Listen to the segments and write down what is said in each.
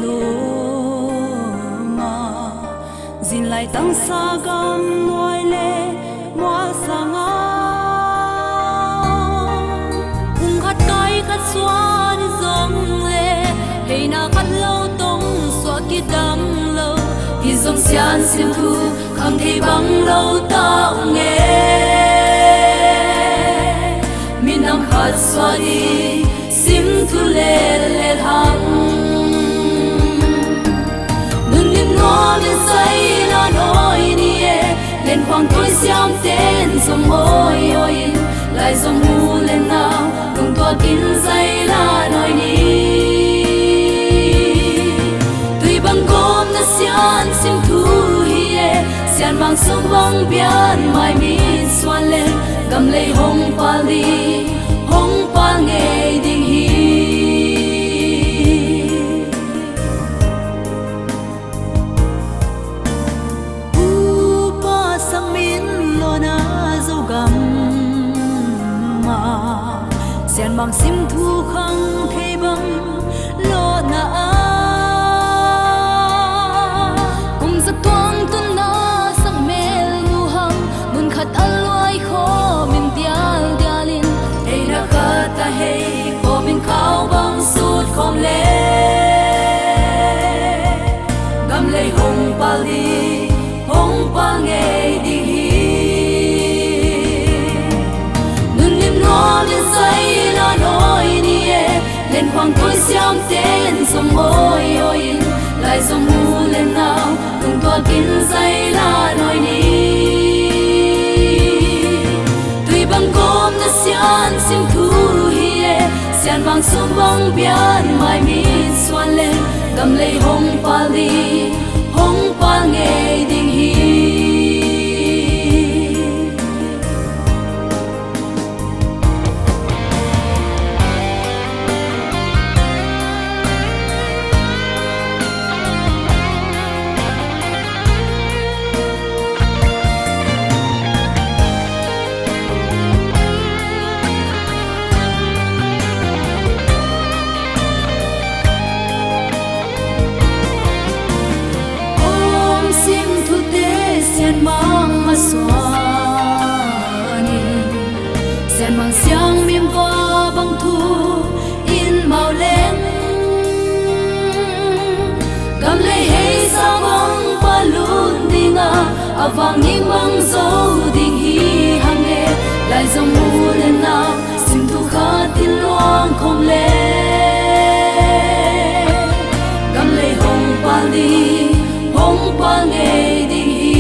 lu mà gìn lại tăng xa gam nuôi lệ mua sang cùng khát cái khát xóa đi dòng lệ hay na khát lâu tông xóa kia đắm lâu thì dòng xian xiêm thu không thể bằng lâu tao nghe min nam khát xóa đi sim thu lệ lệ hằng nun nim nó lên say là nói đi lên khoang tôi xiêm tên dòng ôi ôi lại dòng mu lên nào cùng tua kín say là nói đi tuy bằng gom na xian sim thu hiê xian bằng sông băng biển mai mi xoan lên gầm lấy hồng pa nghe đình hi u pa sang min lo na dâu gầm mà xian bằng sim thu khăng khe băng lo na cùng giấc thoáng tuần na sang mel nu hăng mun khát aloi kho min tial dialin hey na khát ta hey kho min khao băng sút khom le gam lấy hồng pa nghe đi nun nim nó lên say là nói đi lên khoang tôi xiêm tên dòng ôi ôi lại dòng mu lên nào cùng tua kín say là nói đi tuy bằng gom na xian sim thu hiê xian bằng sông băng biển mai mi xoan lên gầm lấy hồng pa nghe đình hi mang mà xóa ni sen mang xiang mim va băng thu in màu lên cầm lấy hay sao băng ba luôn đi ngà vàng những băng dấu đình hi hàng nghe lại dòng mu lên nào sim thu khát tin loang không lên cầm lấy hồng pa nghe đình hi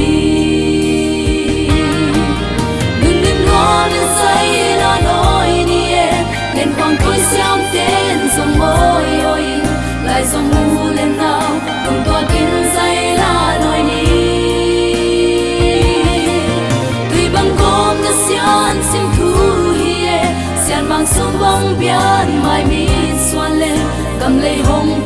lên khoang tôi xiêm tên dòng ôi ôi lại dòng mu lên nào cùng tua kín say là nói đi tuy bằng gom na xian sim thu hiê xian bằng sông băng biển mai mi xoan lên cầm lấy hồng